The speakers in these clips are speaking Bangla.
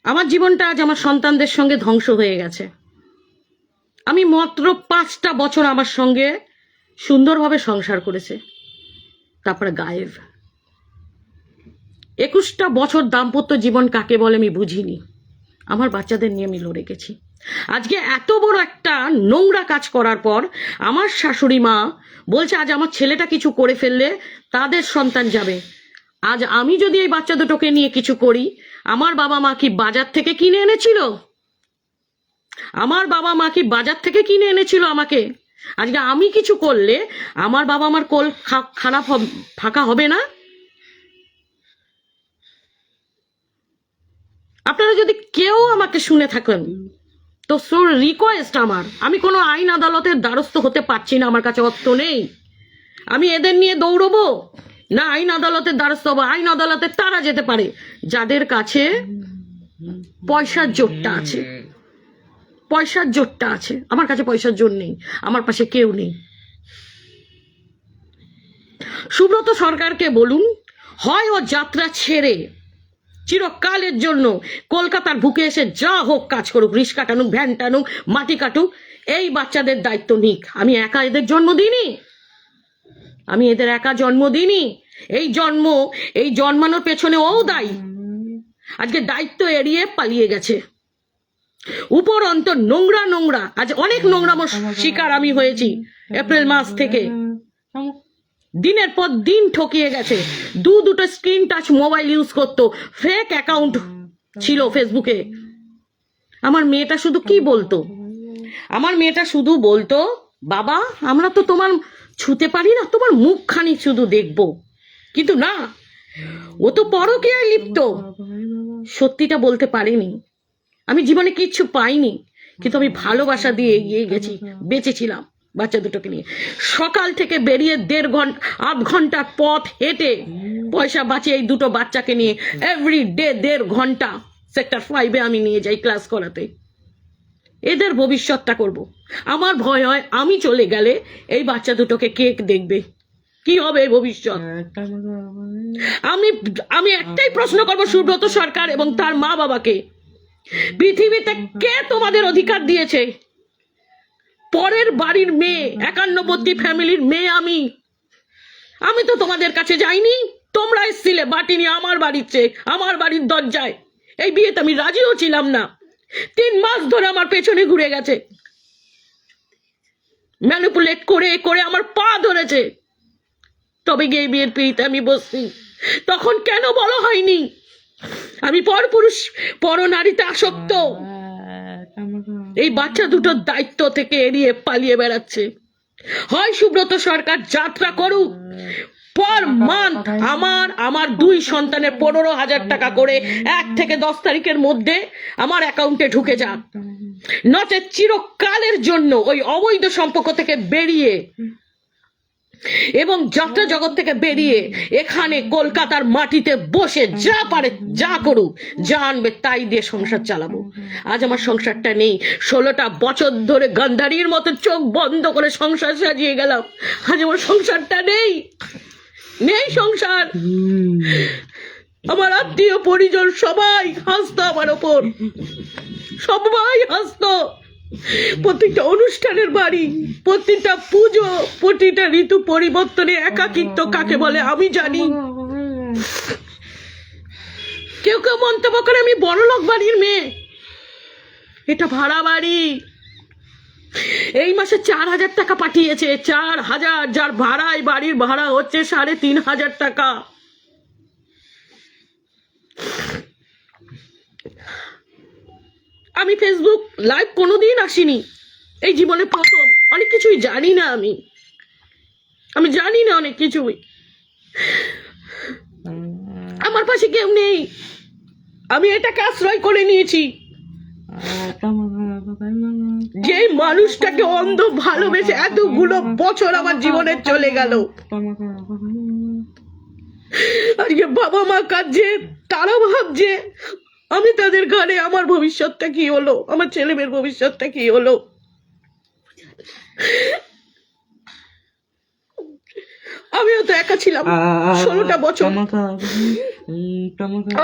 আমার জীবনটা আজ আমার সন্তানদের সঙ্গে ধ্বংস হয়ে গেছে। আমি মাত্র 5টা বছর আমার সঙ্গে সুন্দরভাবে সংসার করেছে, তারপরে গায়েব। 21টা বছর দাম্পত্য জীবন কাকে বলে আমি বুঝিনি। আমার বাচ্চাদের নিয়ে আমি লড়ে গেছি। আজকে এত বড় একটা নোংরা কাজ করার পর আমার শাশুড়ি মা বলছে আজ আমার ছেলেটা কিছু করে ফেললে তাদের সন্তান যাবে। আজ আমি যদি এই বাচ্চা দুটোকে নিয়ে কিছু করি, আমার বাবা মা কি বাজার থেকে কিনে এনেছিল? আমার বাবা মা কি বাজার থেকে কিনে এনেছিল আমাকে? আজকে আমি কিছু করলে আমার বাবা মার কোল খারাপ ফাঁকা হবে না? আপনারা যদি কেউ আমাকে শুনে থাকেন তো রিকোয়েস্ট আমার, আমি কোনো আইন আদালতের দ্বারস্থ হতে পারছি না, আমার কাছে অর্থ নেই। আমি এদের নিয়ে দৌড়বো না আইন আদালতের দ্বারস্থ হবো? আইন আদালতে তারা যেতে পারে যাদের কাছে পয়সার জোরটা আছে। পয়সার জোরটা আছে, আমার কাছে পয়সার জোর নেই, আমার পাশে কেউ নেই। সুব্রত সরকারকে বলুন, হয় ও যাত্রা ছেড়ে চিরকালের জন্য কলকাতার বুকে এসে যা হোক কাজ করুক, রিক্সা টানুক, ভ্যান টানুক, মাটি কাটুক, এই বাচ্চাদের দায়িত্ব নিক। আমি একা এদের জন্ম দিইনি, আমি এদের একা জন্ম দিইনি। এই জন্মানোর পেছনে ও দায়ী। আজকে দায়িত্ব এড়িয়ে পালিয়ে গেছে। উপরন্ত নোংরা আজ অনেক নোংরামো শিকার আমি হয়েছি। এপ্রিল মাস থেকে দিনের পর দিন ঠকিয়ে গেছে। দুটো স্ক্রিন টাচ মোবাইল ইউজ করতো, ফেক অ্যাকাউন্ট ছিল ফেসবুকে। আমার মেয়েটা শুধু কি বলতো, আমার মেয়েটা শুধু বলতো, বাবা আমরা তো তোমার ছুতে পারি না, তোমার মুখখানি শুধু দেখবো। কিন্তু না, ও তো পরকীয়ায় লিপ্ত। সত্যিটা বলতে পারিনি। আমি জীবনে কিচ্ছু পাইনি, কিন্তু আমি ভালোবাসা দিয়ে এগিয়ে গেছি, বেঁচেছিলাম বাচ্চা দুটোকে নিয়ে। সকাল থেকে বেরিয়ে 1.5 ঘন্টা পথ হেঁটে পয়সা বাঁচিয়ে এই দুটো বাচ্চাকে নিয়ে এভরি ডে 1.5 ঘন্টা সেক্টর 5-এ আমি নিয়ে যাই ক্লাস করাতে। এদের ভবিষ্যৎটা করব। আমার ভয় হয় আমি চলে গেলে এই বাচ্চা দুটোকে কে দেখবে, কি হবে ভবিষ্যৎ? আমি একটাই প্রশ্ন করবো সুব্রত সরকার এবং তার মা বাবাকে, পৃথিবীতে কে তোমাদের অধিকার দিয়েছে? পরের বাড়ির মেয়ে, 51 ফ্যামিলির মেয়ে আমি তো তোমাদের কাছে যাইনি। তোমরা এসেছিলে বাটি নিয়ে আমার বাড়ির দরজায়। এই বিয়েতে আমি রাজিও ছিলাম না। 3 মাস ধরে আমার পেছনে ঘুরে গেছে, ম্যানিপুলেট করে করে আমার পা ধরেছে, তবে গিয়ে বিয়ের পিড়িতে আমি বসছি। তখন কেন বলা হয়নি আমি পরপুরুষ, পরনারীতে আসক্ত? এই বাচ্চা দুটোর দায়িত্ব থেকে এড়িয়ে পালিয়ে বেড়াচ্ছে। হয় সুব্রত সরকার যাত্রা করুক, পর মান্থ আমার 2 সন্তানের 15,000 টাকা করে 1 থেকে 10 তারিখের মধ্যে আমার অ্যাকাউন্টে ঢুকে যাক, নচেত চিরকালের জন্য ওই অবৈধ সম্পর্ক থেকে বেরিয়ে এবং যাত্রা জগৎ থেকে বেরিয়ে এখানে কলকাতার মাটিতে বসে যা পারে যা করুক, যা আনবে তাই দিয়ে সংসার চালাবো। আজ আমার সংসারটা নেই। 16টা বছর ধরে গান্ধারীর মতো চোখ বন্ধ করে সংসার সাজিয়ে গেলাম, আজ আমার সংসারটা নেই সংসার। আমার আত্মীয় পরিজন সবাই হাসতো আমার ওপর, সবাই হাসতো। প্রত্যেকটা অনুষ্ঠানের বাড়ি, প্রত্যেকটা পুজো, প্রতিটা ঋতু পরিবর্তনে একাকিত্ব কাকে বলে আমি জানি। কেউ মন্তব্য করে আমি বড়লোক বাড়ির মেয়ে, এটা ভাড়া বাড়ি। এই মাসে 4,000 টাকা পাঠিয়েছে, 4,000, যার ভাড়ায় বাড়ির ভাড়া হচ্ছে 3,500 টাকা। আমি ফেসবুক লাইভ কোনোদিন আসিনি, এই জীবনে প্রথম। অনেক কিছুই জানি না, আমি জানি না অনেক কিছুই। আমার পাশে কেউ নেই, আমি এটাকে আশ্রয় করে নিয়েছি। যে মানুষটাকে অন্ধ ভালোবেসে এতগুলো বছর আমার জীবনে চলে গেল, আজকে বাবা মা কাঁদছে, তারা ভাবছে আমি তাদের ঘরে আমার ভবিষ্যৎটা কি হলো, আমার ছেলে মেয়ের ভবিষ্যৎটা কি হলো। আমিও তো একা ছিলাম 16টা বছর।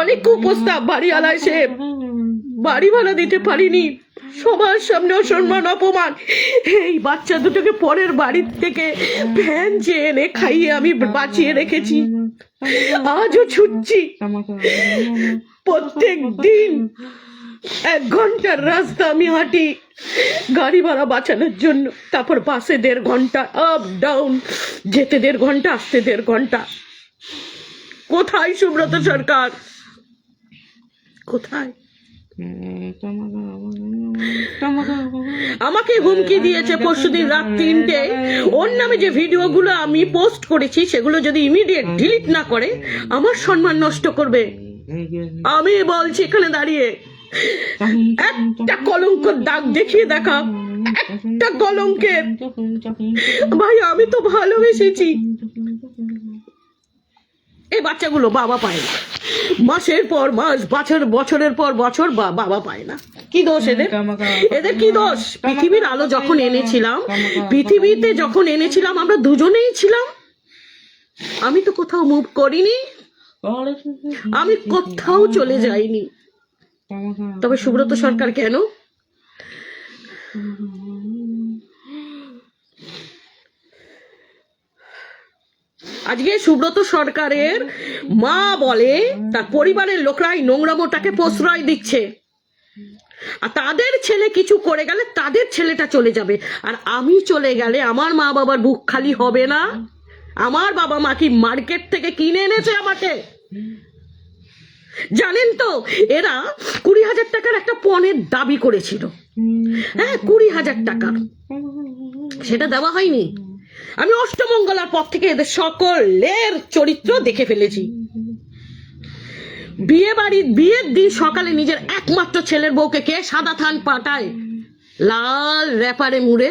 অনেক কুপ্রস্তাব বাড়িওয়ালা এসে বাড়ি ভাড়া দিতে পারিনি, সবার সামনে অসম্মান অপমান। এই বাচ্চা দুটোকে পরের বাড়ির থেকে ভ্যান চেয়ে এনে খাইয়ে আমি বাঁচিয়ে রেখেছি, আজও ছুটছি। প্রত্যেক দিন 1 ঘন্টার রাস্তা আমি হাঁটি গাড়ি ভাড়া বাঁচানোর জন্য, তারপর বাসে 1.5 ঘন্টা আপ ডাউন, যেতে 1.5 ঘন্টা আসতে 1.5 ঘন্টা। কোথায় সুব্রত সরকার, কোথায়? আমাকে হুমকি দিয়েছে পরশুদিন রাত 3টে, ওর নামে যে ভিডিওগুলো আমি পোস্ট করেছি সেগুলো যদি ইমিডিয়েট ডিলিট না করে আমার সম্মান নষ্ট করবে। আমি বলছি এখানে দাঁড়িয়ে, একটা কলঙ্কের দাগ দেখিয়ে দেখা, একটা কলঙ্কের। ভাই আমি তো ভালোবেসেছি। এই বাচ্চাগুলো বাবা পায় না, মাসের পর মাস, বছরের পর বছর বাবা পায় না। কি দোষ এদের? এদের কি দোষ? পৃথিবীর আলো যখন এনেছিলাম, পৃথিবীতে যখন এনেছিলাম আমরা দুজনেই ছিলাম। আমি তো কোথাও মুভ করিনি, আমি কোথাও চলে যাইনি। তবে সুব্রত সরকার কেন? আজকে সুব্রত সরকারের মা বলে তার পরিবারের লোকরা এই নোংরামোটাকে প্রশ্রয় দিচ্ছে, আর তাদের ছেলে কিছু করে গেলে তাদের ছেলেটা চলে যাবে, আর আমি চলে গেলে আমার মা বাবার বুক খালি হবে না। আমার বাবা মা কি মার্কেট থেকে কিনে এনেছে আমাকে? জানেন তো এরা 20,000 টাকার একটা পণের দাবি করেছিল, হ্যাঁ 20,000 টাকার, সেটা দেওয়া হয়নি। আমি অষ্টমঙ্গলার পর থেকে এদের সকলের চরিত্র দেখে ফেলেছি। বিয়ের দিন সকালে নিজের একমাত্র ছেলের বউকে কে সাদা থান পাঠায়, লাল র্যাপারে মুড়ে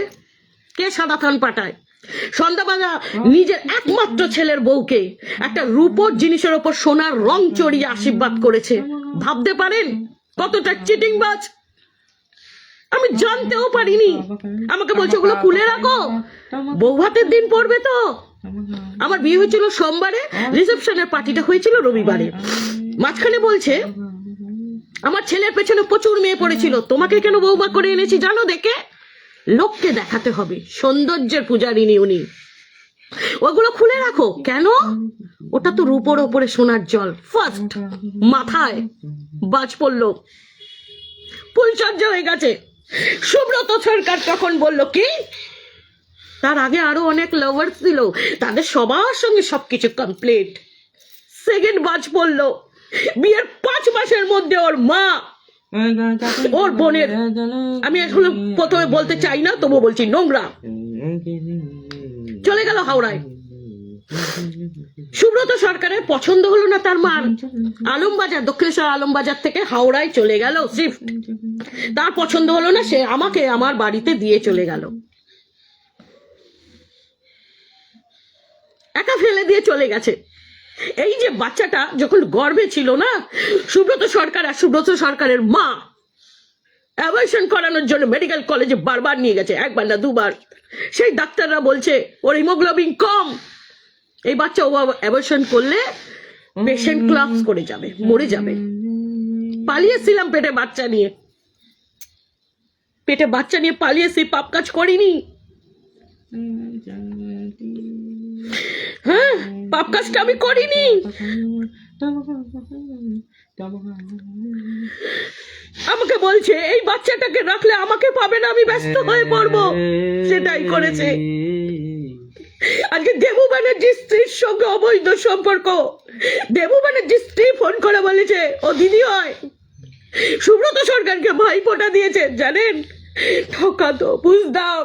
কে সাদা থান পাঠায়। সন্ধ্যাবেলা নিজের একমাত্র ছেলের বউকে একটা রূপোর জিনিসের ওপর সোনার রং চড়িয়ে আশীর্বাদ করেছে। ভাবতে পারেন কতটা চিটিংবাজ? আমি জানতেও পারিনি। আমাকে বলছে ওগুলো খুলে রাখো, বউ ভাতের দিন পড়বে তো। আমার বিয়ে হয়েছিল সোমবারে, রিসেপশনের পার্টিটা হয়েছিল রবিবারে। মাঝখানে বলছে আমার ছেলের পেছনে প্রচুর মেয়ে পড়েছিল, তোমাকে কেন বউমা করে এনেছি জানো? দেখে লোককে দেখাতে হবে, সৌন্দর্যের পূজারিনী উনি। ওগুলো খুলে রাখো কেন? ওটা তো রূপোর ওপরে সোনার জল। ফার্স্ট মাথায় বাজ পড়লো, ফুলসজ্জা হয়ে গেছে। সুব্রত সরকার তখন বলল কি তার আগে আরো অনেক লাভার্স ছিল, তাদের সবার সঙ্গে সবকিছু কমপ্লিট। সেকেন্ড বাজ পড়লো, বিয়ের 5 মাসের মধ্যে ওর মা, ওর বোনের, আমি আসলে প্রথমে বলতে চাই না তবু বলছি, নোংরা, চলে গেল হাওড়ায়। সুব্রত সরকারের পছন্দ হলো না তার মার, আলমবাজার, দক্ষিণেশ্বর আলমবাজার থেকে হাওড়ায় চলে গেল শিফট। তার পছন্দ হলো না, সে আমাকে আমার বাড়িতে দিয়ে চলে গেল, একা ফেলে দিয়ে চলে গেছে। এই যে বাচ্চাটা যখন গর্ভে ছিল না, সুব্রত সরকার আর সুব্রত সরকারের মা অ্যাবর্শন করানোর জন্য মেডিকেল কলেজে বারবার নিয়ে গেছে, 1বার না 2বার। সেই ডাক্তাররা বলছে ওর হিমোগ্লোবিন কম, এই বাচ্চা ও অ্যাবর্শন করলে পেশেন্ট ক্লাপস করে যাবে, মরে যাবে। পালিয়েছিলাম পেটে বাচ্চা নিয়ে, পালিয়েছি, পাপ কাজ করিনি। হ্যাঁ, পাপ কাজটা আমি করিনি। আমাকে বলছে এই বাচ্চাটাকে রাখলে আমাকে পাবে না, আমি ব্যস্ত হয়ে পড়বো, সেটাই করেছে। আজকে দেবু ব্যানার্জির স্ত্রীর সঙ্গে অবৈধ সম্পর্ক। দেবু ব্যানার্জির স্ত্রী ফোন করে বলেছে ও দিদি হয়, সুব্রত সরকারকে ভাইফোঁটা দিয়েছে, জানেন? ঠকা তো বুঝতাম।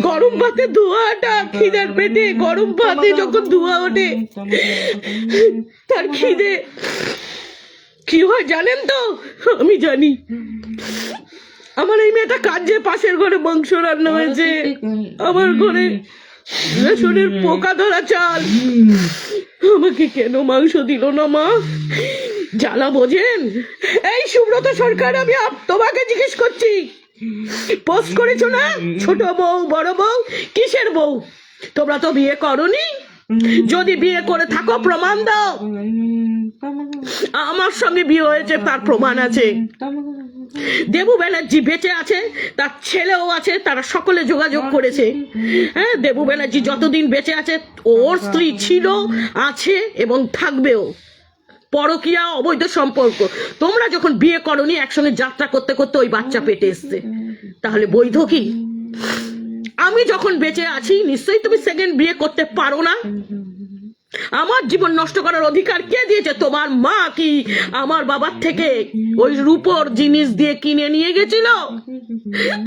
গরম ভাতে ধোঁয়াটা, খিদের পেটে গরম ভাতে যখন ধোঁয়া ওঠে তার খিদে কি হয় জানেন তো? আমি জানি। আমার এই মেয়েটা কাঁদছে, পাশের ঘরে মাংস রান্না হয়েছে, আমার ঘরে রেশনের পোকা ধরা চাল, আমাকে কেন মাংস দিল না মা? জ্বালা বোঝেন? এই সুব্রত সরকার, আমি তোমাকে জিজ্ঞেস করছি, পোস্ট করেছো না ছোট বউ বড় বউ, কিসের বউ? তোমরা তো বিয়ে করোনি, যদি বিয়ে করে থাকো প্রমাণ দাও। আমার সঙ্গে বিয়ে হয়েছে তার প্রমাণ আছে। দেবু ব্যানার্জি বেঁচে আছে, তার ছেলেও আছে, তারা সকলে যোগাযোগ করেছে। হ্যাঁ, দেবু ব্যানার্জি যতদিন বেঁচে আছে ওর স্ত্রী ছিল, আছে এবং থাকবেও। পরকীয়া, অবৈধ সম্পর্ক। তোমরা যখন বিয়ে করনি একসঙ্গে যাত্রা করতে করতে ওই বাচ্চা পেটে এসছে, তাহলে বৈধ কি? আমি যখন বেঁচে আছি নিশ্চয়ই তুমি সেকেন্ড বিয়ে করতে পারো না। আমার জীবন নষ্ট করার অধিকার কে দিয়েছে? তোমার মা কি আমার বাবার থেকে ওই রূপোর জিনিস দিয়ে কিনে নিয়ে গেছিল?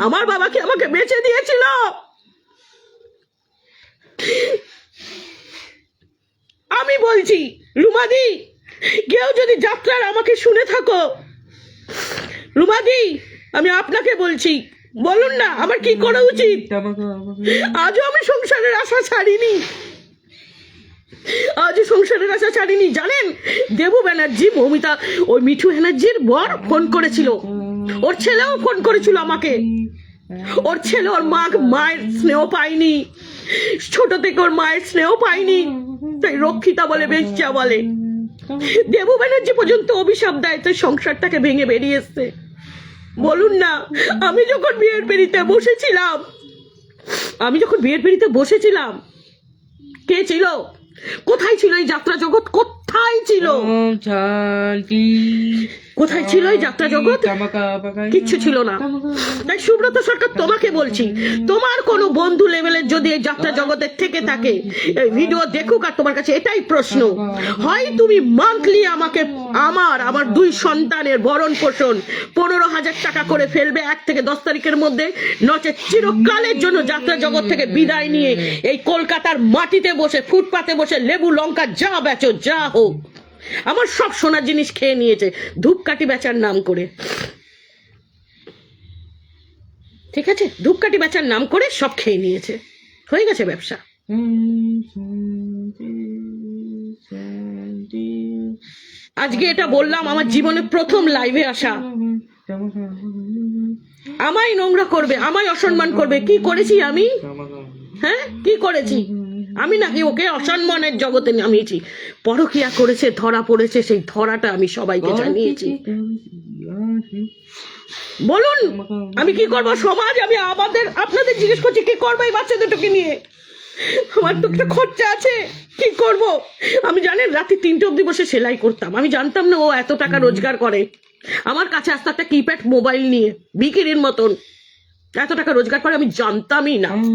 আমার বাবা কি আমাকে বেচে দিয়েছিল? আমি বলছি রুমাদি, কেউ যদি যাত্রার আমাকে শুনে থাকো, রুমাদি আমি আপনাকে বলছি, বলুন না আমার কি করা উচিত। আজও আমি সংসারের আশা ছাড়িনি, আজও সংসারের আশা ছাড়িনি। জানেন, দেবু ব্যানার্জি, মৌমিতা, ওই মিঠু ব্যানার্জির বর ফোন করেছিল, ওর ছেলেও ফোন করেছিল আমাকে। ওর ছেলে ওর মায়ের স্নেহ পায়নি, ছোট থেকে ওর মায়ের স্নেহ পায়নি, তাই রক্ষিতা বলে, বেশ্যা বলে। দেবু ব্যানার্জি পর্যন্ত অভিশাপ দেয়, তাই সংসারটাকে ভেঙে বেরিয়ে এসছে। বলুন না, আমি যখন বিয়ের পিঁড়িতে বসেছিলাম, কে ছিল? কোথায় ছিল এই যাত্রা জগৎ? কোথায় ছিল? কোথায় ছিল এই যাত্রা জগৎ? কিচ্ছু ছিল না। তাই সুব্রত সরকার তোমাকে বলছি, তোমার কোনো বন্ধু লেভেলের যদি এই যাত্রা জগতের থেকে থাকে, এই ভিডিও দেখুক, আর তোমার কাছে এটাই প্রশ্ন, হয় তুমি মান্থলি আমাকে আমার 2 সন্তানের ভরণ পোষণ 15,000 টাকা করে ফেলবে 1 থেকে 10 তারিখের মধ্যে, নচেত চিরকালের জন্য যাত্রা জগৎ থেকে বিদায় নিয়ে এই কলকাতার মাটিতে বসে, ফুটপাতে বসে লেবু লঙ্কা যা বেচো, যা হোক, আমার সব সোনার জিনিস খেয়ে নিয়েছে ধূপকাঠি বেচার নাম করে। ঠিক আছে, ধূপকাঠি বেচার নাম করে সব খেয়ে নিয়েছে, হয়ে গেছে ব্যবসা। আজকে এটা বললাম, আমার জীবনে প্রথম লাইভে আসা। আমায় নোংরা করবে, আমায় অসম্মান করবে। কি করেছি আমি? হ্যাঁ, কি করেছি আমি? নাকি ওকে অসম্মানের জগতে নামিয়েছি? পরকীয়া করেছে, ধরা পড়েছে, সেই ধরাটা আমি সবাইকে জানিয়েছি। বলুন আমি কি করবো? সমাজ, আমি আপনাদের জিজ্ঞেস করছি, কি করবো এই বাচ্চা দুটোকে নিয়ে? আমার তো একটা খরচা আছে, কি করব? আমি জানেন রাতে 3টে অবধি বসে সেলাই করতাম, আমি জানতাম না ও এত টাকা রোজগার করে। আমার কাছে আসতো একটা কিপ্যাড মোবাইল নিয়ে, বিক্রির মতন, এত টাকা রোজগার করে আমি জানতামই না, আমি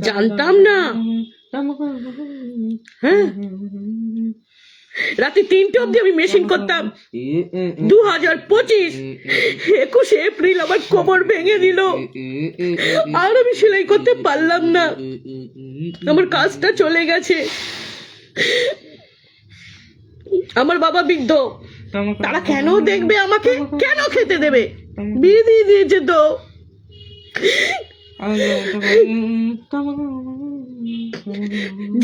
জানতাম না। হ্যাঁ, রাতে 3টে অবধি আমি মেশিন করতাম। 2025 21 এপ্রিল আমার কোমর ভেঙে দিল, আর আমি সেলাই করতে পারলাম না, আমার কাজটা চলে গেছে। আমার বাবা বৃদ্ধ, তারা কেন দেখবে আমাকে? কেন খেতে দেবে? বিয়ে দিয়ে দিয়েছে তো।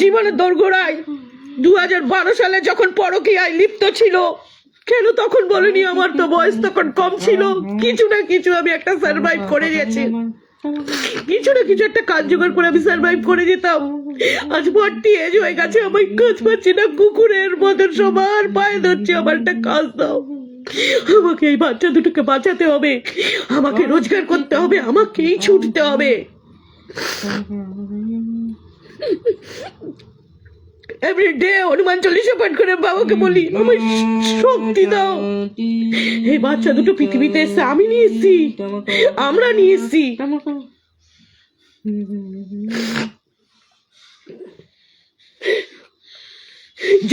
জীবনের দোরগোড়ায় 2012 সালে যখন পরকীয়ায় লিপ্ত ছিল, কেন তখন বলেনি? আমার তো বয়স তখন কম ছিল, কিছু না কিছু আমি একটা সার্ভাইভ করে গেছি, কিছু না কিছু একটা কাজ জোগাড় করে আমি সার্ভাইভ করে যেতাম। আজ 40 এজ হয়ে গেছে, আমি কাজ পাচ্ছি না, কুকুরের মতন সবার পায়ে ধরছি, আমার একটা কাজ দাও। আমাকে এই বাচ্চা দুটোকে বাঁচাতে হবে, আমাকে রোজগার করতে হবে, আমাকেই ছুটতে হবে। এভরিডে হনুমান 40 পাঠ করে বাবাকে বলি, আমার শক্তি দাও। এই বাচ্চা দুটো পৃথিবীতে এসছে, আমি নিয়ে এসছি, আমরা নিয়ে এসছি।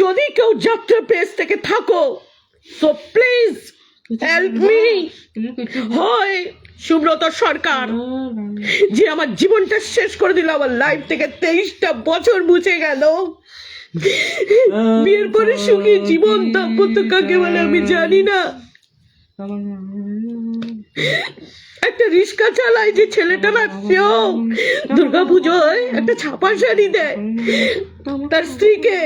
যদি কেউ যাত্রা পেজ থেকে থাকো, সো প্লিজ হেল্প মি। হয় সুব্রত সরকার, যে আমার জীবনটা শেষ করে দিল, আমার লাইফ থেকে 23টা বছর মুছে গেল। বিয়ের পরে সুখী জীবন দাম্পত্য কাকে বলে আমি জানি না। একটা রিক্সা চালায় যে ছেলেটা, না সেও দুর্গাপুজোয় একটা ছাপা শাড়ি দেয় তার স্ত্রীকে।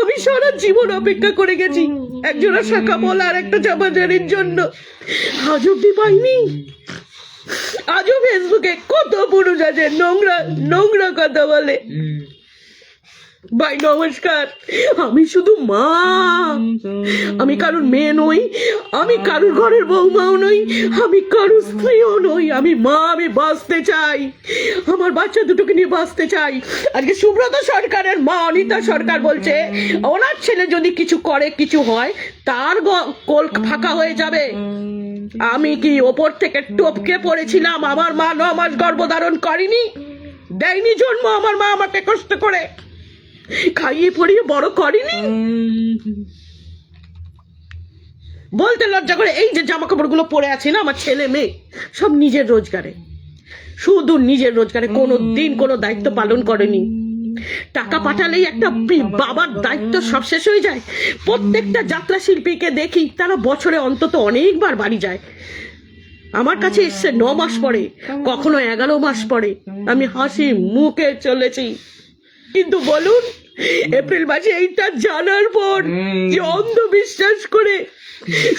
আমি সারা জীবন অপেক্ষা করে গেছি একজোড়া শাখা বল আর একটা ছাপা শাড়ির জন্য, আজ অব্দি পাইনি। আজও ফেসবুকে কত পুরুষ আছে নোংরা নোংরা কথা বলে। ভাই নমস্কার, আমি শুধু মা, আমি কারোর মেয়ে নই, আমি কারোর ঘরের বৌমাও নই, আমি কারোর স্ত্রীও নই, আমি মা, আমি বাঁচতে চাই, আমার বাচ্চা দুটোকে নিয়ে বাঁচতে চাই। আজকে সুব্রত সরকারের মা অনিতা সরকার বলছে ওনার ছেলে যদি কিছু করে কিছু হয় তার কোল ফাঁকা হয়ে যাবে। আমি কি ওপর থেকে টপকে পড়েছিলাম? আমার মা 9 মাস গর্ভধারণ করেনি, দেয়নি জন্ম, আমার মা আমাকে কষ্ট করে খাইয়ে পড়িয়ে বড় করেনি? বলতে লজ্জা করে। এই যে জামা কাপড় গুলো পরে আছে না আমার ছেলে মেয়ে, সব নিজের রোজগারে, শুধু নিজের রোজগারে, কোনো দিন কোনো দায়িত্ব পালন করেনি। টাকা পাঠালেই একটা বাবার দায়িত্ব সব শেষ হয়ে যায়। প্রত্যেকটা যাত্রা শিল্পীকে দেখি তারা বছরে অন্তত অনেকবার বাড়ি যায়। আমার কাছে এসছে 9 মাস পরে, কখনো 11 মাস পরে, আমি হাসি মুখে চলেছি। কিন্তু বলুন, এপ্রিল মাসে এইটা জানার পর যে অন্ধবিশ্বাস করে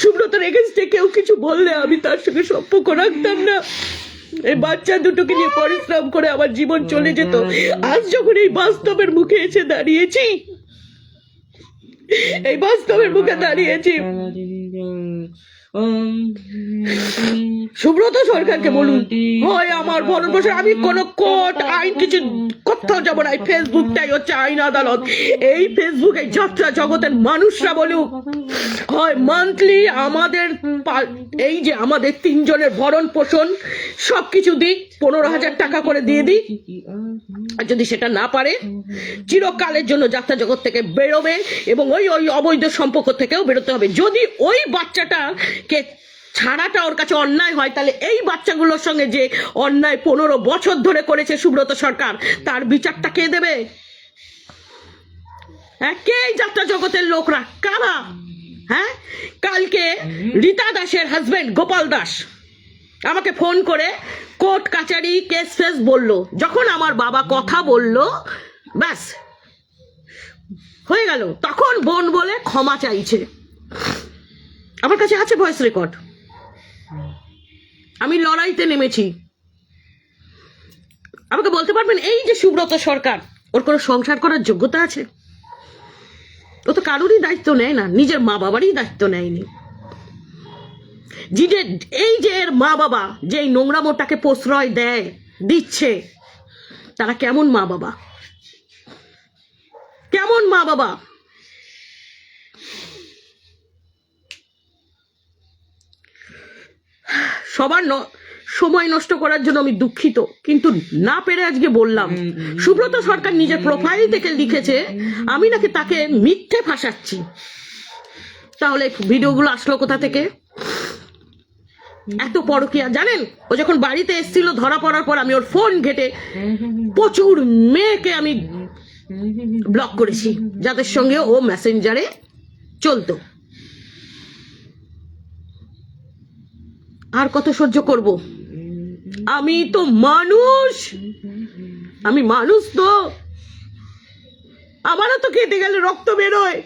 সুব্রতর এগেন্স্টে কেউ কিছু বললে আমি তার সঙ্গে সম্পর্ক রাখতাম না। এই বাচ্চা দুটোকে নিয়ে পরিশ্রম করে আমার জীবন চলে যেত। আজ যখন এই বাস্তবের মুখে এসে দাঁড়িয়েছি, এই বাস্তবের মুখে দাঁড়িয়েছি, সুব্রত সরকারকে বলুন, হয় আমার ভরণ পোষণ, আমি কোনো কোর্ট আইন কিছু কোথাও যাবো না। ফেসবুকটাই হচ্ছে আইন আদালত। এই ফেসবুকে যাত্রা জগতের মানুষরা বলুক, হয় মান্থলি আমাদের এই যে আমাদের 3 জনের ভরণ পোষণ সবকিছু দিক, 15,000 টাকা করে দিয়ে দিক। আর যদি সেটা না পারে, চিরকালের জন্য যাত্রা জগৎ থেকে বেরোবে এবং ওই অবৈধ সম্পর্ক থেকেও বেরোতে হবে। যদি ওই বাচ্চাটাকে ছাড়াটা ওর কাছে অন্যায় হয়, তাহলে এই বাচ্চাগুলোর সঙ্গে যে অন্যায় 15 বছর ধরে করেছে সুব্রত সরকার, তার বিচারটা কে দেবে? হ্যাঁ, কে? যাত্রা জগতের লোকরা কারা? হ্যাঁ, কালকে রীতা দাসের হাজবেন্ড গোপাল দাস আমাকে ফোন করে কোর্ট কাচারি কেস ফেস বললো। যখন আমার বাবা কথা বললো, ব্যাস হয়ে গেল। তখন বোন বলে ক্ষমা চাইছে। আমার কাছে আছে ভয়েস রেকর্ড। আমি লড়াইতে নেমেছি। আমাকে বলতে পারবেন এই যে সুব্রত সরকার, ওর কোনো সংসার করার যোগ্যতা আছে? ও তো কারোরই দায়িত্ব নেয় না, নিজের মা বাবারই দায়িত্ব নেয়নি। এই যে এর মা বাবা যে এই নোংরামোটাকে প্রশ্রয় দেয় দিচ্ছে, তারা কেমন মা বাবা? কেমন মা বাবা? সবার সময় নষ্ট করার জন্য আমি দুঃখিত, কিন্তু না পেরে আজকে বললাম। সুব্রত সরকার নিজের প্রোফাইল থেকে লিখেছে আমি নাকি তাকে মিথ্যে ফাঁসাচ্ছি। তাহলে ভিডিওগুলো আসলো কোথা থেকে? এত পরকিয়া জানেন? ও যখন বাড়িতে এসেছিল ধরা পড়ার পর আমি ওর ফোন ঘেটে প্রচুর মেয়েকে আমি ব্লক করেছি, যাদের সঙ্গে ও মেসেঞ্জারে চলতো। আর কত সহ্য করব? আমি তো মানুষ, আমি মানুষ তো, আমারও তো কেটে গেলে রক্ত বেরোয়।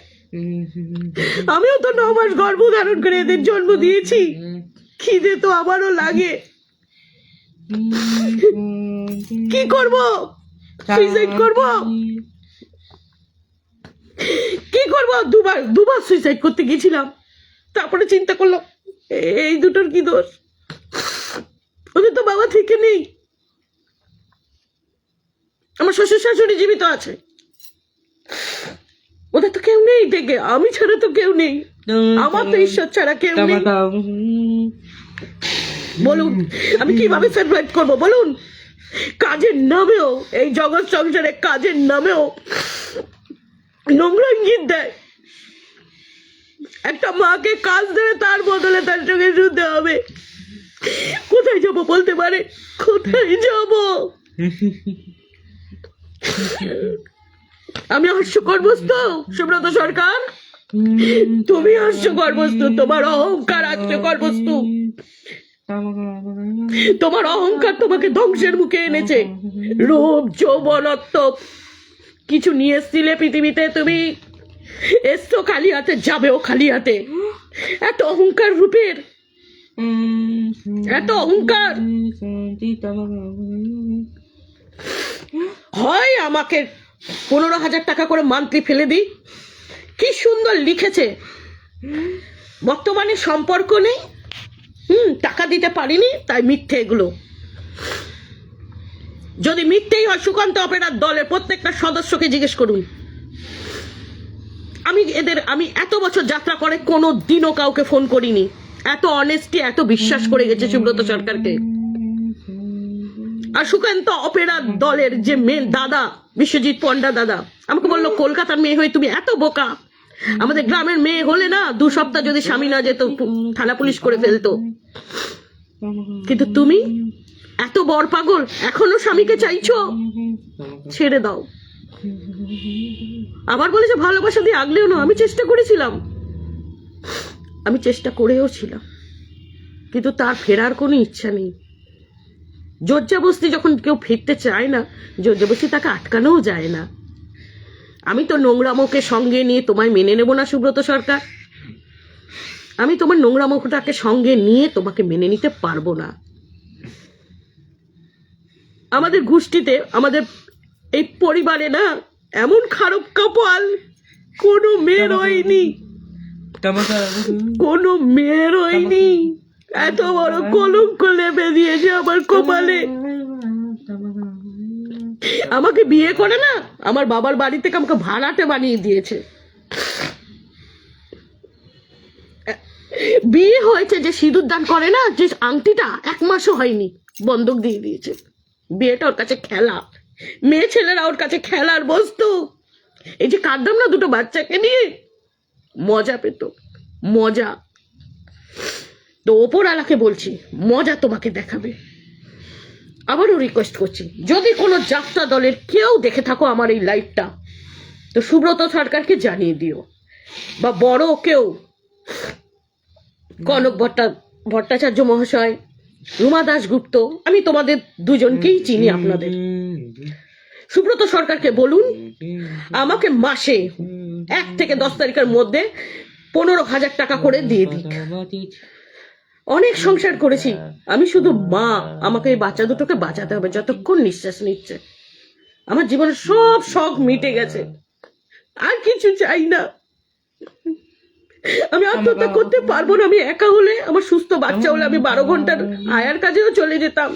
আমিও তো 9 মাস গর্ভধারণ করে এদের জন্ম দিয়েছি। খিদে তো আমারও লাগে। কি করব? সুইসাইড করব? কি করব? দুবার সুইসাইড করতে গেছিলাম। তারপরে চিন্তা করলাম এই দুটোর কি দোষ? ওদের তো বাবা থেকে নেই। আমার শ্বশুর শাশুড়ি জীবিত আছে, ওদের তো কেউ নেই থেকে, আমি ছাড়া তো কেউ নেই, আমার তো ঈশ্বর ছাড়া কেউ নেই। বলুন আমি কিভাবে সার্ভাইভ করবো বলুন? কাজের নামেও, এই জগৎ সংসারে কাজের নামেও নোংরা ইঙ্গিত দেয়। একটা মাকে কাজ দেবে, তার বদলে তার সঙ্গে শুতে হবে। কোথায় যাব বলতে পারে? কোথায় যাব? আমি হাস্যকর বস্তু সুব্রত সরকার? তুমি হাস্যকর বস্তু, তোমার অহংকার হাস্যকর বস্তু। তোমার অহংকার তোমাকে ধ্বংসের মুখে এনেছে। রূপ যৌবনত্ব কিছু নিয়ে এসছিলে পৃথিবীতে, তুমি এসছো খালি হাতে, যাবেও খালি হাতে। এত অহংকার রূপের, এত অহংকার। হয় আমাকে 15,000 টাকা করে মান্থলি ফেলে দিই। কি সুন্দর লিখেছে, বর্তমানে সম্পর্ক নেই, টাকা দিতে পারিনি তাই মিথ্যে। এগুলো যদি মিথ্যেই হয়, সুকান্ত অপেরার দলের প্রত্যেকটা সদস্যকে জিজ্ঞেস করুন। আমি এত বছর যাত্রা করে কোনো দিনও কাউকে ফোন করিনি, এত অনেস্টি, এত বিশ্বাস করে গেছে সুব্রত সরকারকে। আর সুকান্ত অপেরার দলের যে মেন দাদা বিশ্বজিৎ পণ্ডা দাদা আমাকে বললো, কলকাতার মেয়ে হয়ে তুমি এত বোকা, আমাদের গ্রামের মেয়ে হলে না 2 সপ্তাহ যদি স্বামী না যেত থানা পুলিশ করে ফেলতো, কিন্তু তুমি এত বড় পাগল, এখনো স্বামীকে চাইছো, ছেড়ে দাও। আবার বলেছে ভালোবাসা দিয়ে আগলেও না। আমি চেষ্টা করেছিলাম, আমি চেষ্টা করেও ছিলাম, কিন্তু তার ফেরার কোনো ইচ্ছা নেই। জোরজবস্তি যখন কেউ ফিরতে চায় না, জোরজবস্তি তাকে আটকানোও যায় না। আমি তো নোংরামোকে সঙ্গে নিয়ে তোমায় মেনে নেব না সুব্রত সরকার, আমি তোমার নোংরামোটাকে সঙ্গে নিয়ে তোমাকে মেনে নিতে পারবো না। আমাদের গোষ্ঠীতে, আমাদের এই পরিবারে না এমন খারাপ কপাল কোনো মেয়ের হয়নি, কোনো মেয়ের হয়নি। এত বড় কলঙ্ক লেপে দিয়েছে আমার কপালে। আমাকে বিয়ে করে না আমার বাবার বাড়ি থেকে আমাকে ভাড়াটে বানিয়ে দিয়েছে। বিয়ে হয়েছে যে সিঁদুর দান করে না, যে আংটিটা 1 মাসও হয়নি, বন্ধক দিয়ে দিয়েছে। বিয়েটা ওর কাছে খেলা, মেয়ে ছেলেরা ওর কাছে খেলার বস্তু। এই যে কাঁদতাম না 2টো বাচ্চাকে নিয়ে, মজা পেত, মজা। তো ওপরওয়ালাকে বলছি, মজা তোমাকে দেখাবে। আবারও রিকোয়েস্ট করছি, যদি কোনো যাত্রা দলের কেউ দেখে থাকো আমার এই লাইভটা, তো সুব্রত সরকারকে জানিয়ে দিও, বা বড় কেউ, কনক ভট্টাচার্য মহাশয়, রুমা দাশগুপ্ত, আমি তোমাদের দুজনকেই চিনি। আপনাদের সুব্রত সরকারকে বলুন আমাকে মাসে 1 থেকে 10 তারিখের মধ্যে 15,000 টাকা করে দিয়ে দিক। অনেক সংসার করেছি আমি, শুধু মা, আমাকে এই বাচ্চা দুটোকে বাঁচাতে হবে যতক্ষণ নিঃশ্বাস নিচ্ছে। আমার জীবনের সব শখ মিটে গেছে, আর কিছু চাই না। আমি আত্মহত্যা করতে পারবো না। আমি একা হলে, আমার সুস্থ বাচ্চা হলে আমি 12 ঘন্টার আয়ার কাজেও চলে যেতাম,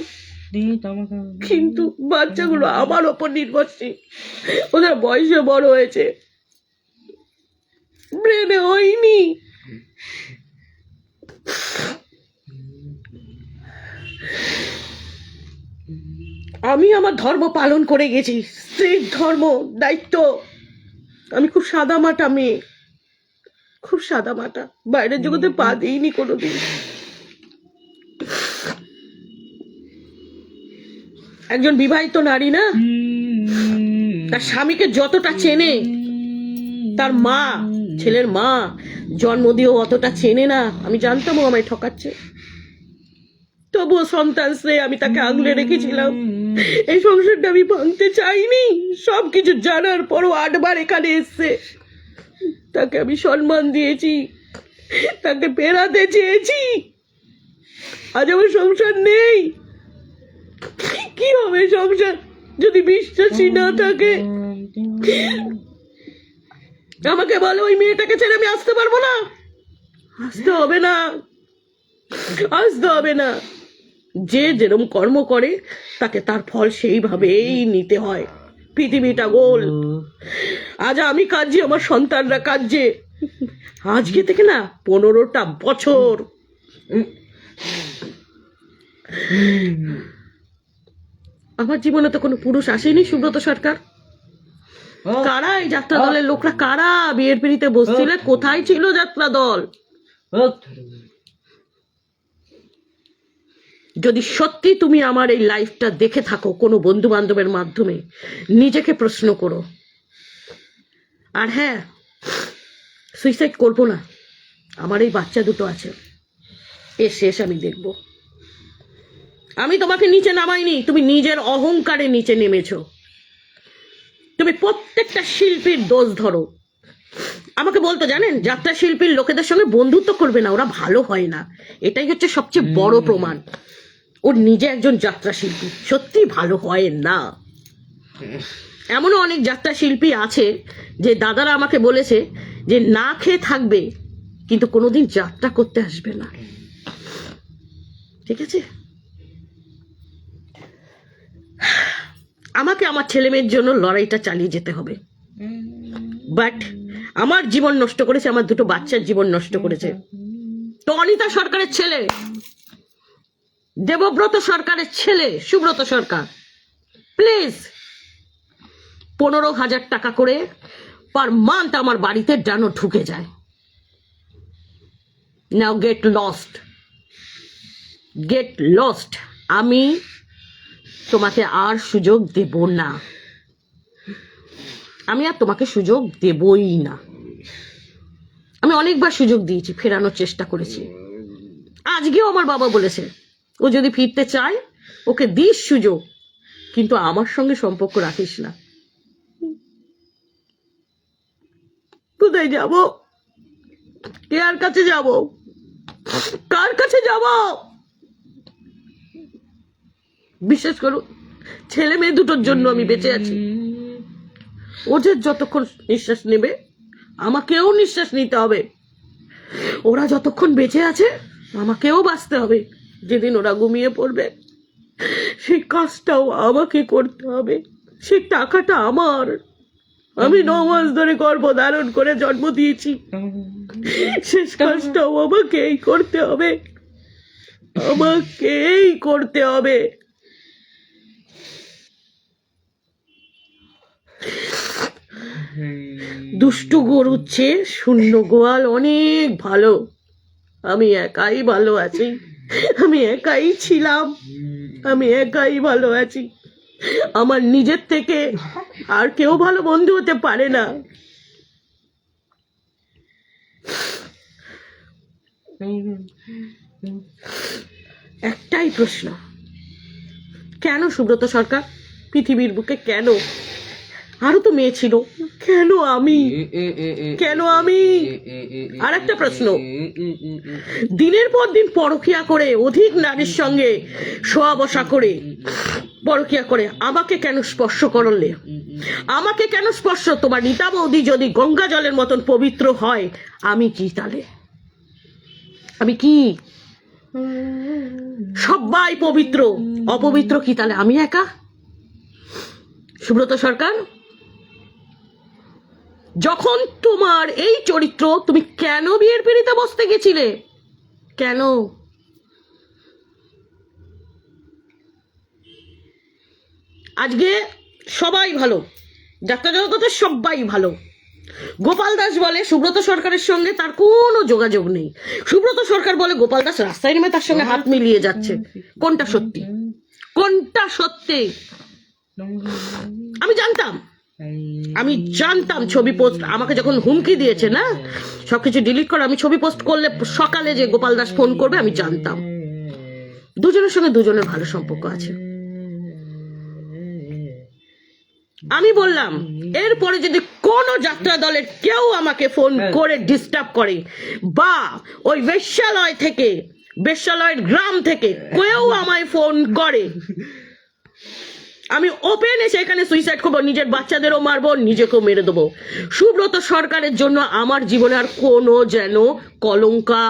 কিন্তু বাচ্চাগুলো আমার ওপর নির্ভরশীল। ওদের বয়সে বড় হয়েছে, ব্রেনে হয়নি। আমি আমার ধর্ম পালন করে গেছি, স্ত্রীর ধর্ম, দায়িত্ব। আমি খুব সাদা মাটা মেয়ে, খুব সাদা মাটা, বাইরের জগতে পা দিইনি কোনোদিন। একজন বিবাহিত নারী না, তার স্বামীকে যতটা চেনে, তার মা, ছেলের মা জন্ম দিয়েও অতটা চেনে না। আমি জানতাম ও আমায় ঠকাচ্ছে, তবুও সন্তান স্নেহে আমি তাকে আগলে রেখেছিলাম। এই সংসারটা আমি ভাঙতে চাইনি। সবকিছু জানার পরও 8 বার এখানে এসছে, তাকে আমি সম্মান দিয়েছি, তাকে ফেরাতে চেয়েছি। আজ আমার সংসার নেই। কি হবে সংসার যদি বিশ্বাসী না থাকে? আমাকে বলো ওই মেয়েটাকে ছেড়ে আমি আসতে পারবো না? আসতে হবে না, আসতে হবে না। যে যেরকম কর্ম করে তাকে তার ফল সেইভাবেই নিতে হয়। পৃথিবীটা গোল। আজ আমি কাঁদছি, আমার সন্তানরা কাঁদছে। আজকে থেকে না 15টা বছর আমার জীবনে তো কোনো পুরুষ আসেনি সুব্রত সরকার। কারা এই যাত্রা দলের লোকরা, কারা বিয়ের পিড়িতে বসছিল? কোথায় ছিল যাত্রা দল? যদি সত্যি তুমি আমার এই লাইফটা দেখে থাকো কোনো বন্ধু বান্ধবের মাধ্যমে, নিজেকে প্রশ্ন করো। আর হ্যাঁ, সুইসাইড করবো না, আমার এই বাচ্চা দুটো আছে, এর শেষ আমি দেখব। আমি তোমাকে নিচে নামাইনি, তুমি নিজের অহংকারে নিচে নেমেছো। তুমি প্রত্যেকটা শিল্পীর দোষ ধরো। আমাকে বলতো জানেন, যাত্রা শিল্পীর লোকেদের সঙ্গে বন্ধুত্ব করবে না, ওরা ভালো হয় না। এটাই হচ্ছে সবচেয়ে বড় প্রমাণ। ওর নিজে একজন যাত্রা শিল্পী, সত্যি ভালো হয় না। এমনও অনেক যাত্রা শিল্পী আছে যে দাদারা আমাকে বলেছে যে না খেয়ে থাকবে কিন্তু কোনোদিন যাত্রা করতে আসবে না। ঠিক আছে, আমাকে আমার ছেলে মেয়ের জন্য লড়াইটা চালিয়ে যেতে হবে। বাট আমার জীবন নষ্ট করেছে, আমার দুটো বাচ্চার জীবন নষ্ট করেছে। তো অনিতা সরকারের ছেলে, দেবব্রত সরকারের ছেলে সুব্রত সরকার, প্লিজ 15,000 টাকা করে পার মান্থ আমার বাড়িতে যেন ঢুকে যায়। নাও গেট লস্ট। আমি তোমাকে আর সুযোগ দেব না, আমি আর তোমাকে সুযোগ দেবই না। আমি অনেকবার সুযোগ দিয়েছি, ফেরানোর চেষ্টা করেছি। আজকেও আমার বাবা বলেছে ও যদি ফিরতে চায় ওকে দিস সুযোগ, কিন্তু আমার সঙ্গে সম্পর্ক রাখিস না। কোথায় যাব? কার কাছে যাব? কার কাছে যাব? বিশ্বাস করো, ছেলে মেয়ে দুটোর জন্য আমি বেঁচে আছি। ওদের যতক্ষণ নিঃশ্বাস নেবে আমাকেও নিঃশ্বাস নিতে হবে। ওরা যতক্ষণ বেঁচে আছে আমাকেও বাঁচতে হবে। যেদিন ওরা ঘুমিয়ে পড়বে সেই কাজটাও আমাকে করতে হবে। সেই টাকাটা আমার, আমি 9 মাস ধরে গর্ভধারণ করে জন্ম দিয়েছি, শেষ কাজটাও আমাকেই করতে হবে, আমাকেই করতে হবে। দুষ্টু গরুর চেয়ে শূন্য গোয়াল অনেক ভালো। আমি একাই ভালো আছি, আমি একাই ছিলাম, আমি একাই ভালো আছি। আমার নিজের থেকে আর কেউ ভালো বন্ধু হতে পারে না। একটাই প্রশ্ন, কেন সুব্রত সরকার পৃথিবীর বুকে? কেন? আরো তো মেয়ে ছিল, কেন আমি? কেন আমি? আর একটা প্রশ্ন, দিনের পর দিন পরকিয়া করে, অধিক নারীর সঙ্গে শোয়া বসা করে, পরকিয়া করে আমাকে কেন স্পর্শ করলে? আমাকে কেন স্পর্শ? তোমার রীতা বৌদি যদি গঙ্গা জলের মতন পবিত্র হয়, আমি কি তাহলে? আমি কি? সবাই পবিত্র, অপবিত্র কি তাহলে আমি একা? সুব্রত সরকার, যখন তোমার এই চরিত্র, তুমি কেন বিয়ের পিঁড়িতে বসতে গেছিলে? কেন? আজকে সবাই ভালো, যাত্রা জগতে সবাই ভালো। গোপাল দাস বলে সুব্রত সরকারের সঙ্গে তার কোনো যোগাযোগ নেই। সুব্রত সরকার বলে গোপাল দাস রাস্তায় নেমে তার সঙ্গে হাত মিলিয়ে যাচ্ছে। কোনটা সত্যি? কোনটা সত্যি? আমি জানতাম ছবি পোস্ট, আমাকে যখন হুমকি দিয়েছে না সবকিছু ডিলিট করে, আমি ছবি পোস্ট করলে সকালে যে গোপাল দাস ফোন করবে, আমি জানতাম। দুজনের সঙ্গে দুজনের ভালো সম্পর্ক আছে। আমি বললাম এরপরে যদি কোন যাত্রা দলের কেউ আমাকে ফোন করে ডিস্টার্ব করে, বা ওই বেশ্যালয় থেকে, বেশ্যালয়ের গ্রাম থেকে কেউ আমায় ফোন করে, আমি ওপেন এসে এখানে সুইসাইড করবো, নিজের বাচ্চাদেরও মারবো, নিজেকেও মেরে দেবো। সুব্রত সরকারের জন্য আমার জীবনে আর কোনো যেন কলঙ্কা,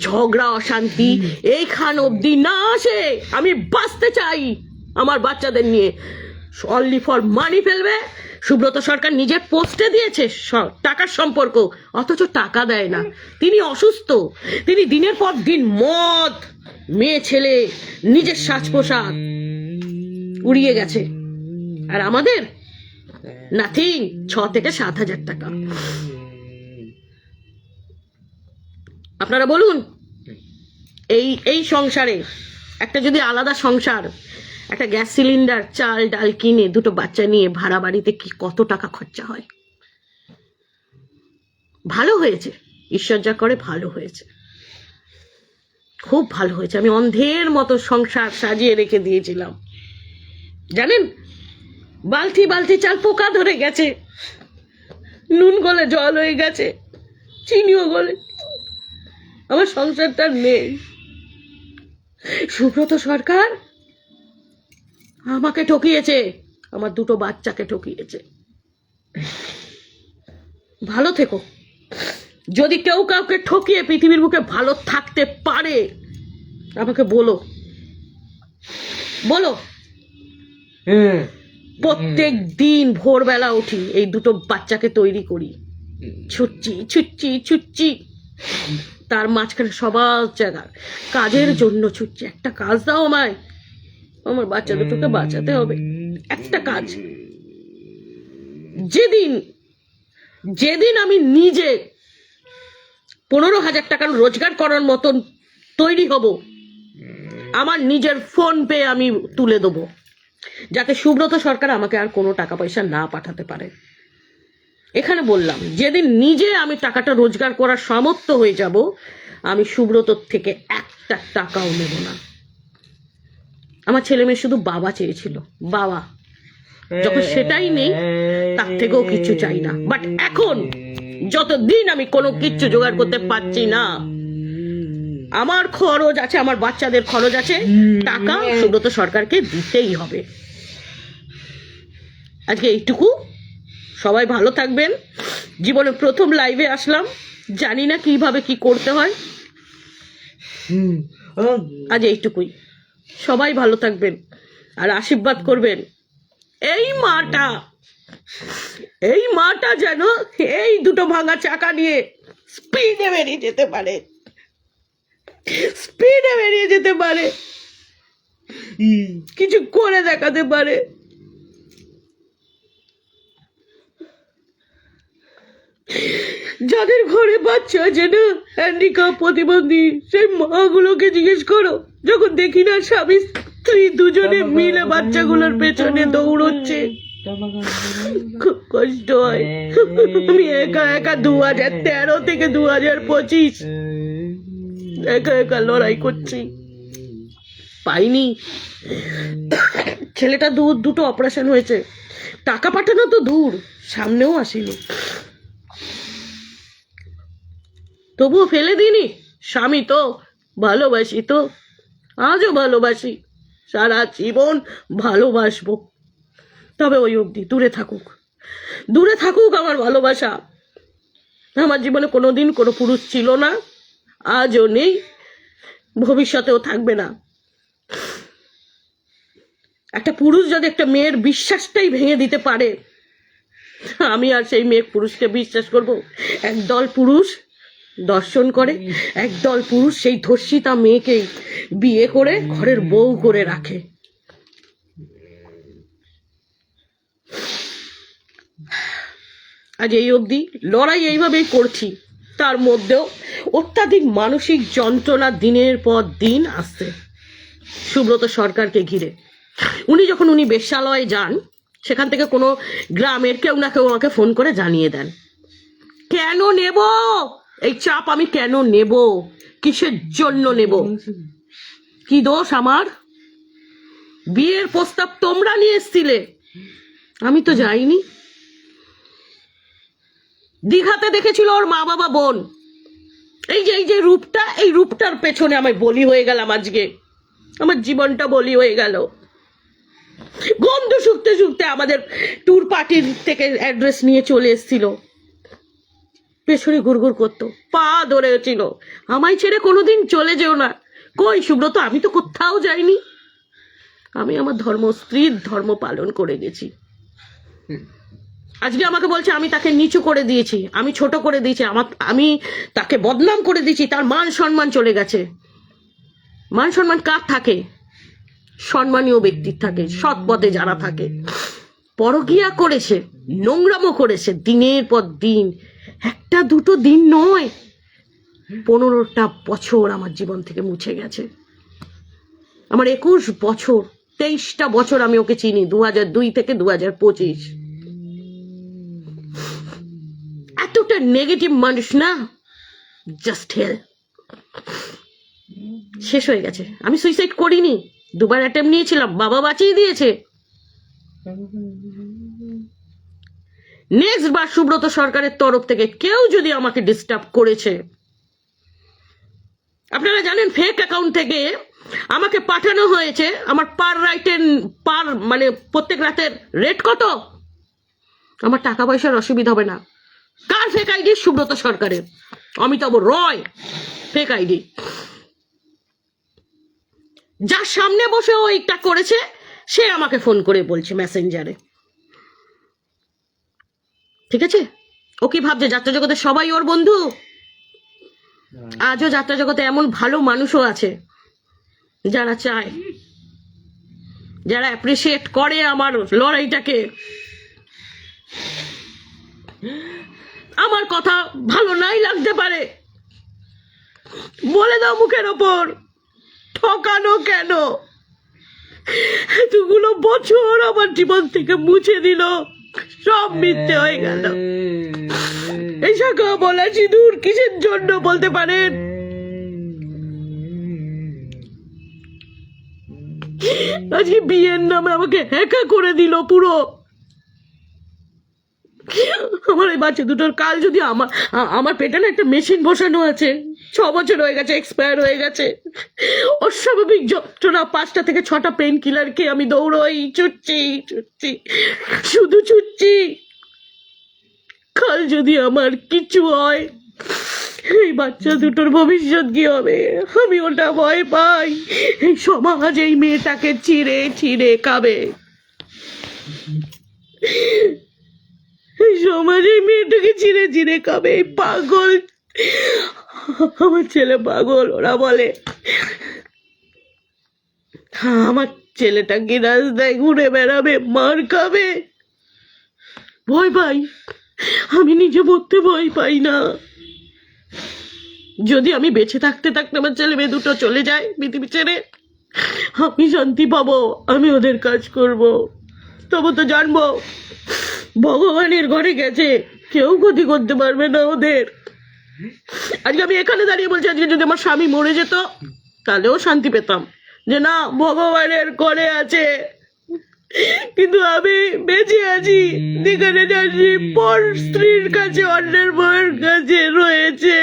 ঝগড়া, অশান্তি এইখান অব্দি না আসে। আমি বাঁচতে চাই আমার বাচ্চাদের নিয়ে। অনলি ফর মানি ফেলবে। সুব্রত সরকার নিজের পোস্টে দিয়েছে টাকার সম্পর্ক, অথচ টাকা দেয় না। তিনি অসুস্থ, তিনি দিনের পর দিন মদ, মেয়ে ছেলে, নিজের সাজ পোশাক উড়িয়ে গেছে। আর আমাদের নাথিং, 6 থেকে 7,000 টাকা। আপনারা বলুন, এই সংসারে একটা যদি আলাদা সংসার, একটা গ্যাস সিলিন্ডার, চাল ডাল কিনে দুটো বাচ্চা নিয়ে ভাড়া বাড়িতে কি কত টাকা খরচা হয়? ভালো হয়েছে, ঈশ্বর যা করে ভালো হয়েছে, খুব ভালো হয়েছে। আমি অন্ধের মতো সংসার সাজিয়ে রেখে দিয়েছিলাম, জানেন, বালতি বালতি চাল পোকা ধরে গেছে, নুন গলে জল হয়ে গেছে, চিনিও গলে, আমার সংসারটা নেই। সুব্রত সরকার আমাকে ঠকিয়েছে, আমার দুটো বাচ্চাকে ঠকিয়েছে। ভালো থেকো। যদি কেউ কাউকে ঠকিয়ে পৃথিবীর বুকে ভালো থাকতে পারে আমাকে বলো, বলো। প্রত্যেক দিন ভোরবেলা উঠি, এই দুটো বাচ্চাকে তৈরি করি, ছুটছি ছুটছি ছুটছি, তার মাঝখানে সবার জায়গা কাজের জন্য ছুটছি। একটা কাজ দাও আমায়, আমার বাচ্চা দুটোকে বাঁচাতে হবে, একটা কাজ। যেদিন আমি নিজে 15,000 টাকার রোজগার করার মতন তৈরি হব, আমার নিজের ফোন পে আমি তুলে দেবো, যাতে সুব্রত সরকার আমাকে আর কোনো টাকা পয়সা না পাঠাতে পারে। এখানে বললাম, যেদিন নিজে আমি টাকাটা রোজগার করার সামর্থ্য হয়ে যাব, আমি সুব্রতর থেকে একটা টাকাও নেব না। আমার ছেলে মেয়ে শুধু বাবা চেয়েছিল, বাবা। যখন সেটাই নেই, তার থেকেও কিছু চাই না। বাট এখন যতদিন আমি কোনো কিচ্ছু জোগাড় করতে পারছি না, আমার খরচ আছে, আমার বাচ্চাদের খরচ আছে, টাকা সুব্রত সরকারকে দিতেই হবে। আজকে এইটুকু। সবাই ভালো থাকবেন। জীবনে প্রথম লাইভে আসলাম, জানি না কিভাবে কি করতে হয়। আজ এইটুকুই। সবাই ভালো থাকবেন আর আশীর্বাদ করবেন। এই মাটা যেন এই দুটো ভাঙা চাকা নিয়ে স্পিডে বেরিয়ে যেতে পারে, স্পিডে বেরিয়ে যেতে পারে, কিছু করে দেখাতে পারে। যাদের ঘরে বাচ্চা আছে না, হ্যান্ডিক্যাপ, প্রতিবন্ধী, সেই মাগুলোকে জিজ্ঞেস করো, যখন দেখি না স্বামী স্ত্রী দুজনে মিলে বাচ্চাগুলোর পেছনে দৌড়চ্ছে, খুব কষ্ট হয়। আমি একা একা 2013 থেকে 2025 একা একা লড়াই করছি, পাইনি। ছেলেটা দুটো অপারেশন হয়েছে, টাকা পাঠানো তো দূর, সামনেও আসেনি, তবুও ফেলে দিইনি। স্বামী তো ভালোবাসি, তো আজও ভালোবাসি, সারা জীবন ভালোবাসবো। তবে ওই অবধি দূরে থাকুক, দূরে থাকুক আমার ভালোবাসা। আমার জীবনে কোনোদিন কোনো পুরুষ ছিল না, আজও নেই, ভবিষ্যতেও থাকবে না। একটা পুরুষ যদি একটা মেয়ের বিশ্বাসটাই ভেঙে দিতে পারে, আমি আর সেই মেয়ে পুরুষকে বিশ্বাস করব? একদল পুরুষ দর্শন করে, একদল পুরুষ সেই ধর্ষিতা মেয়েকে বিয়ে করে ঘরের বউ করে রাখে। আজ এই অবধি লড়াই এইভাবেই করছি, তার মধ্যেও অত্যাধিক মানসিক যন্ত্রণা দিনের পর দিন আসছে সুব্রত সরকারকে ঘিরে। উনি বেশ্যালয়ে যান, সেখান থেকে কোনো গ্রামের কেউ না কেউ আমাকে ফোন করে জানিয়ে দেন। কেন নেব এই চাপ? আমি কেন নেব? কিসের জন্য নেব? কি দোষ আমার? বিয়ের প্রস্তাব তোমরা নিয়ে এসছিলে, আমি তো যাইনি। দীঘাতে দেখেছিল ওর মা বাবা বোন, এই যে রূপটা, এই রূপটার পেছনে আমি বলি হয়ে গেলাম। আজকে আমার জীবনটা বলি হয়ে গেল। গন্ধ শুকতে শুকতে আমাদের ট্যুর পার্টির থেকে অ্যাড্রেস নিয়ে চলে এসেছিল, পেছনে গুড়গুড় করতো, পা ধরেছিল, আমায় ছেড়ে কোনোদিন চলে যেও না। কই সুব্রত, আমি তো কোথাও যাইনি, আমি আমার স্ত্রীর ধর্ম পালন করে গেছি। আজকে আমাকে বলছে আমি তাকে নিচু করে দিয়েছি, আমি ছোট করে দিয়েছি, আমি তাকে বদনাম করে দিয়েছি, তার মান সম্মান চলে গেছে। মান সম্মান কার থাকে? সম্মানীয় ব্যক্তির থাকে, সৎ পথে যারা থাকে। পরকিয়া করেছে, নোংরামো করেছে দিনের পর দিন, একটা দুটো দিন নয়, 15টা বছর আমার জীবন থেকে মুছে গেছে। আমার 21 বছর, 23টা বছর আমি ওকে চিনি, 2002 থেকে 2025। এতটা নেগেটিভ মানুষ না, জাস্ট হেল। শেষ হয়ে গেছে। আমি সুইসাইড করিনি, 2বার অ্যাটেম্প নিয়েছিলাম, বাবা বাঁচিয়ে দিয়েছে। নেক্সট বার সুব্রত সরকারের তরফ থেকে কেউ যদি আমাকে ডিস্টার্ব করেছে, আপনারা জানেন ফেক অ্যাকাউন্ট থেকে আমাকে পাঠানো হয়েছে আমার পার রাইটের মানে প্রত্যেক রাতের রেট কত, আমার টাকা পয়সার অসুবিধা হবে না। কার ফেক আইডি? সুব্রত সরকারের, অমিতাভ রয় ফেক আইডি। যার সামনে বসে ও এইটা করেছে সে আমাকে ফোন করে বলছে মেসেঞ্জারে, ঠিক আছে? ও কি ভাবছে যাত্রা জগতে সবাই ওর বন্ধু? আজও যাত্রা জগতে এমন ভালো মানুষও আছে যারা চায়, যারা অ্যাপ্রিসিয়েট করে আমার লড়াইটাকে। আমার কথা ভালো নাই লাগতে পারে, বলে দাও মুখের ওপর, ঠকানো কেন? এতগুলো বছর আমার জীবন থেকে মুছে দিল, সব মিথ্যে হয়ে গেল। এই শাখা বলা সিঁদুর কিসের জন্য বলতে পারেন? আজকে বিয়ের নামে আমাকে হ্যাকা করে দিল পুরো। আমার এই বাচ্চা দুটোর কাল যদি আমার পেটে না একটা মেশিন বসানো আছে, 6 বছর হয়ে গেছে, এক্সপায়ার হয়ে গেছে। অস্বাভাবিক যন্ত্রণা, 5টা থেকে 6টা পেন কিলার খেয়ে আমি দৌড়ই, ছুটছি, শুধু ছুটছি। কাল যদি আমার কিছু হয়, এই বাচ্চা দুটোর ভবিষ্যৎ কি হবে? আমি ওটা ভয় পাই। এই সমাজ এই মেয়েটাকে চিড়ে চিড়ে খাবে, এই সমাজে মেয়েটাকে চিড়ে চিড়ে খাবে। এই পাগল, আমার ছেলে পাগল ওরা বলে। আমার ছেলেটা কি রাস্তায় ঘুরে বেড়াবে, মার খাবে? ভয় পাই, আমি নিজে মরতে ভয় পাই না। যদি আমি বেঁচে থাকতে থাকতে আমার ছেলে মেয়ে দুটো চলে যায় পৃথিবী ছেড়ে, আমি শান্তি পাবো, আমি ওদের কাজ করব। তবু তো জানবো ভগবানের ঘরে গেছে, কেউ ক্ষতি করতে পারবে না ওদের। আজকে আমি এখানে দাঁড়িয়ে বলছি, আজকে যদি আমার স্বামী মরে যেত তাহলেও শান্তি পেতাম, যে না ভগবানের ঘরে আছে। কিন্তু আমি বেঁচে আছি, যেখানে যাচ্ছি পর স্ত্রীর কাছে, অন্যের বউয়ের কাছে রয়েছে।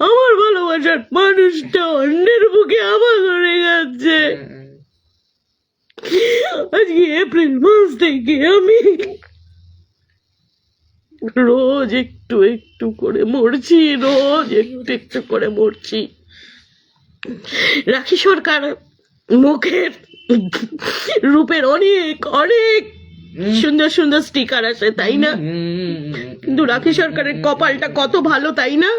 আমার ভালোবাসার মানুষটা অন্যের বুকে আমার ধরে গেছে। আজকে এপ্রিল মাস থেকে আমি রোজ একটু একটু করে মরছি, রোজ একটু একটু করে মরছি। রাখি সরকার মুখের রূপের অনেক অনেক সুন্দর সুন্দর স্টিকার আছে, তাই না? কিন্তু রাখি সরকারের কপালটা কত ভালো, তাই না?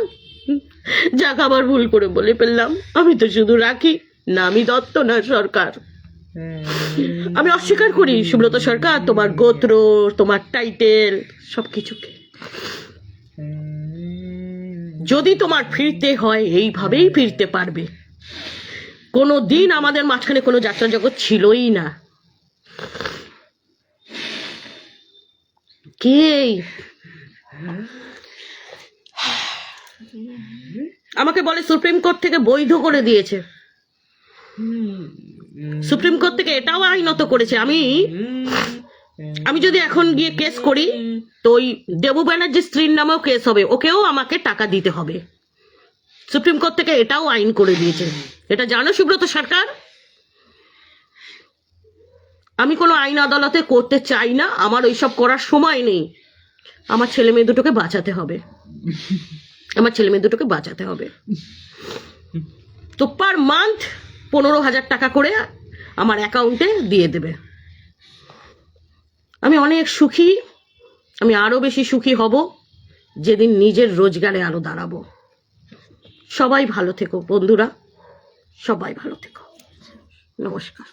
যাক, আবার ভুল করে বলে ফেললাম, আমি তো শুধু রাখি, না আমি দত্ত, না সরকার। আমি অস্বীকার করি সুব্রত সরকার তোমার গোত্র, তোমার টাইটেল সবকিছুকে। যদি তোমার ফিরতে হয় এইভাবেই ফিরতে পারবে। কোনো দিন আমাদের মাঝখানে কোনো যাত্রা জগৎ ছিলই না। কে আমাকে বলে সুপ্রিম কোর্ট থেকে বৈধ করে দিয়েছে, সুপ্রিম কোর্ট থেকে এটাও আইনত করেছে। আমি যদি এখন গিয়ে কেস করি তো ওই দেবু ব্যানার্জির স্ত্রীর নামেও কেস হবে, ওকেও আমাকে টাকা দিতে হবে। সুপ্রিম কোর্ট থেকে এটাও আইন করে দিয়েছে, এটা জানো সুব্রত সরকার? আমি কোনো আইন আদালতে করতে চাই না, আমার ওইসব করার সময় নেই। আমার ছেলে মেয়ে দুটোকে বাঁচাতে হবে, আমার ছেলে মেয়ে দুটোকে বাঁচাতে হবে। তো পার মান্থ 15,000 টাকা করে আমার অ্যাকাউন্টে দিয়ে দেবে। আমি অনেক সুখী, আমি আরো বেশি সুখী হব যেদিন নিজের রোজগারে আরো দাঁড়াবো। সবাই ভালো থেকো বন্ধুরা, সবাই ভালো থেকো। নমস্কার।